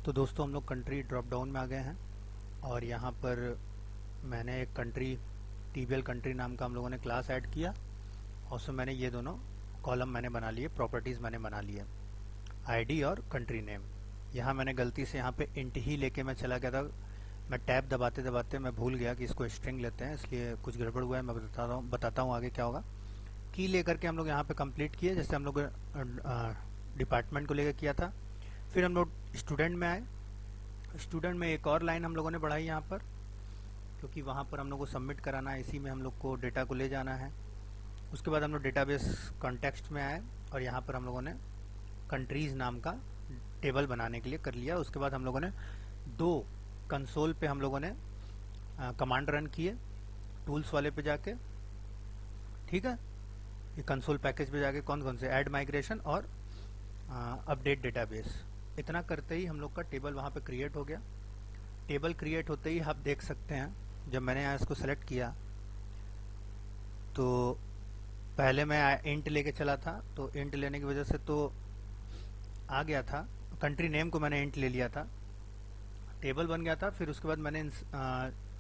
तो दोस्तों हम लोग कंट्री ड्रॉप डाउन में आ गए हैं और यहाँ पर मैंने एक कंट्री टीबीएल कंट्री नाम का हम लोगों ने क्लास ऐड किया और उसमें मैंने ये दोनों कॉलम मैंने बना लिए, प्रॉपर्टीज़ मैंने बना लिए, आईडी और कंट्री नेम। यहाँ मैंने गलती से यहाँ पे इंट ही लेके मैं चला गया था। मैं टैब दबाते दबाते मैं भूल गया कि इसको स्ट्रिंग लेते हैं, इसलिए कुछ गड़बड़ हुआ है। मैं बताता हूँ आगे क्या होगा। की लेकर के हम लोग यहाँ पे कंप्लीट किए, जैसे हम लोग डिपार्टमेंट को लेकर किया था। फिर हम लोग स्टूडेंट में आए। स्टूडेंट में एक और लाइन हम लोगों ने बढ़ाई यहाँ पर, क्योंकि वहाँ पर हम लोग को सबमिट कराना है, इसी में हम लोग को डेटा को ले जाना है। उसके बाद हम लोग डेटाबेस कॉन्टेक्स्ट में आए और यहाँ पर हम लोगों ने कंट्रीज़ नाम का टेबल बनाने के लिए कर लिया। उसके बाद हम लोगों ने दो कंसोल पे हम लोगों ने कमांड रन किए, टूल्स वाले पे जाके, ठीक है, ये कंसोल पैकेज पे जाके कौन कौन से, ऐड माइग्रेशन और अपडेट डेटाबेस। इतना करते ही हम लोग का टेबल वहाँ पे क्रिएट हो गया। टेबल क्रिएट होते ही आप देख सकते हैं, जब मैंने यहाँ इसको सेलेक्ट किया तो पहले मैं इंट लेके चला था, तो इंट लेने की वजह से तो आ गया था। कंट्री नेम को मैंने इंट ले लिया था, टेबल बन गया था। फिर उसके बाद मैंने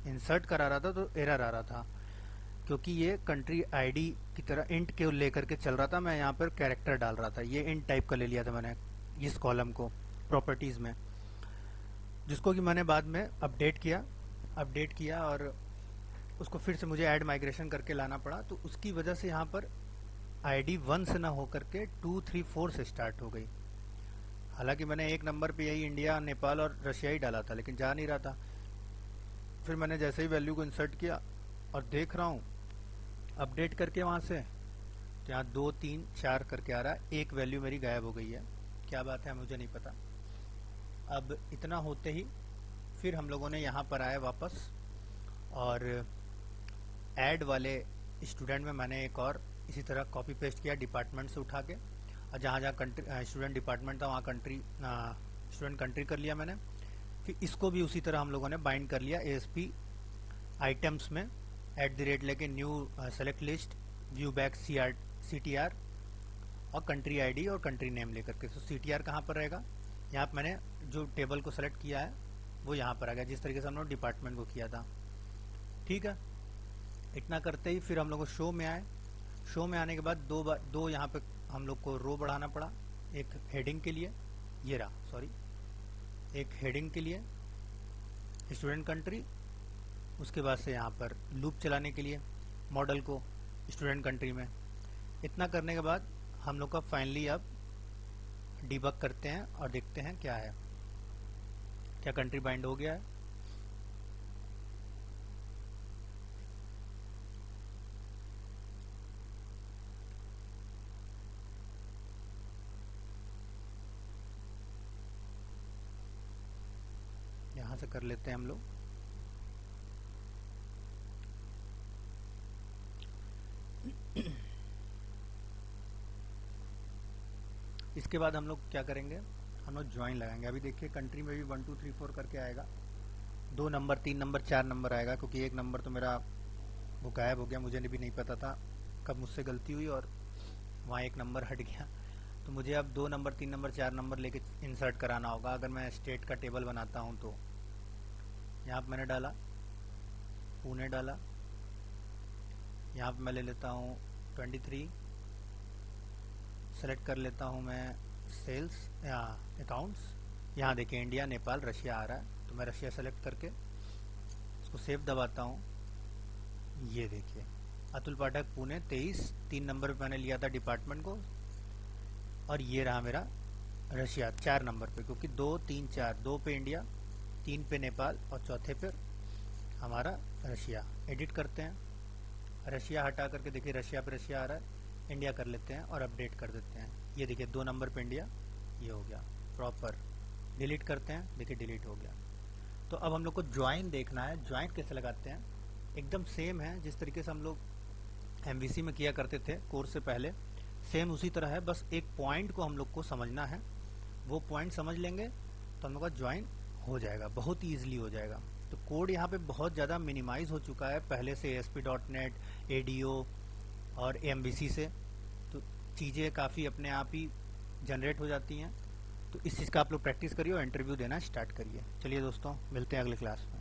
इंसर्ट करा रहा था तो एरर आ रहा था, क्योंकि ये कंट्री आईडी की तरह इंट के लेकर के चल रहा था। मैं यहाँ पर कैरेक्टर डाल रहा था, ये इंट टाइप का ले लिया था मैंने इस कॉलम को प्रॉपर्टीज़ में, जिसको कि मैंने बाद में अपडेट किया और उसको फिर से मुझे ऐड माइग्रेशन करके लाना पड़ा। तो उसकी वजह से यहाँ पर आईडी 1 से ना होकर के 2, 3, 4 से स्टार्ट हो गई। हालांकि मैंने एक नंबर पे यही इंडिया, नेपाल और रशिया ही डाला था, लेकिन जा नहीं रहा था। फिर मैंने जैसे ही वैल्यू को इंसर्ट किया और देख रहा हूँ अपडेट करके वहाँ से, तो यहाँ 2, 3, 4 करके आ रहा है। एक वैल्यू मेरी गायब हो गई है, क्या बात है मुझे नहीं पता। अब इतना होते ही फिर हम लोगों ने यहाँ पर आए वापस और ऐड वाले स्टूडेंट में मैंने एक और इसी तरह कॉपी पेस्ट किया डिपार्टमेंट से उठा के, और जहाँ जहाँ कंट्री स्टूडेंट डिपार्टमेंट था वहाँ कंट्री स्टूडेंट कंट्री कर लिया मैंने। फिर इसको भी उसी तरह हम लोगों ने बाइंड कर लिया एएसपी आइटम्स में, @ लेके new select list view back CTR और कंट्री आईडी और कंट्री नेम लेकर के। तो CTR कहाँ पर रहेगा, यहाँ पर मैंने जो टेबल को सेलेक्ट किया है वो यहाँ पर आ गया, जिस तरीके से हम लोग डिपार्टमेंट को किया था, ठीक है। इतना करते ही फिर हम लोग शो में आए। शो में आने के बाद दो यहाँ पे हम लोग को रो बढ़ाना पड़ा, एक हेडिंग के लिए, ये रहा, सॉरी, एक हेडिंग के लिए स्टूडेंट कंट्री, उसके बाद से यहाँ पर लूप चलाने के लिए मॉडल को स्टूडेंट कंट्री में। इतना करने के बाद हम लोग का फाइनली अब डिबग करते हैं और देखते हैं क्या है, क्या कंट्री बाइंड हो गया है। यहाँ से कर लेते हैं हम लोग। इसके बाद हम लोग क्या करेंगे, हम लोग ज्वाइन लगाएंगे। अभी देखिए कंट्री में भी 1, 2, 3, 4 करके आएगा, 2 नंबर, 3 नंबर, 4 नंबर आएगा, क्योंकि एक नंबर तो मेरा वो गायब हो गया, मुझे भी नहीं पता था कब मुझसे गलती हुई और वहाँ एक नंबर हट गया। तो मुझे अब 2 नंबर, 3 नंबर, 4 नंबर लेके इंसर्ट कराना होगा। अगर मैं स्टेट का टेबल बनाता हूँ तो यहाँ पर मैंने डाला, पुणे डाला, यहाँ पर मैं ले लेता हूँ 23, सेलेक्ट कर लेता हूँ मैं सेल्स या अकाउंट्स। यहाँ देखिए इंडिया, नेपाल, रशिया आ रहा है, तो मैं रशिया सेलेक्ट करके इसको सेव दबाता हूँ। ये देखिए अतुल पाठक पुणे 23, 3 नंबर पे मैंने लिया था डिपार्टमेंट को, और ये रहा मेरा रशिया 4 नंबर पे, क्योंकि 2, 3, 4, 2 पे इंडिया, 3 पे नेपाल और चौथे पे हमारा रशिया। एडिट करते हैं, रशिया हटा करके देखिए रशिया पे रशिया आ रहा है, इंडिया कर लेते हैं और अपडेट कर देते हैं। ये देखिए 2 नंबर पे इंडिया, ये हो गया प्रॉपर। डिलीट करते हैं, देखिए डिलीट हो गया। तो अब हम लोग को ज्वाइन देखना है। ज्वाइन कैसे लगाते हैं, एकदम सेम है जिस तरीके से हम लोग MVC में किया करते थे कोर्स से पहले, सेम उसी तरह है। बस एक पॉइंट को हम लोग को समझना है, वो पॉइंट समझ लेंगे तो हम लोग का ज्वाइन हो जाएगा, बहुत ही ईजिली हो जाएगा। तो कोड यहाँ पे बहुत ज़्यादा मिनिमाइज हो चुका है पहले से, ASP.NET, ADO और MVC से, तो चीज़ें काफ़ी अपने आप ही जनरेट हो जाती हैं। तो इस चीज़ का आप लोग प्रैक्टिस करिए और इंटरव्यू देना स्टार्ट करिए। चलिए दोस्तों, मिलते हैं अगले क्लास में।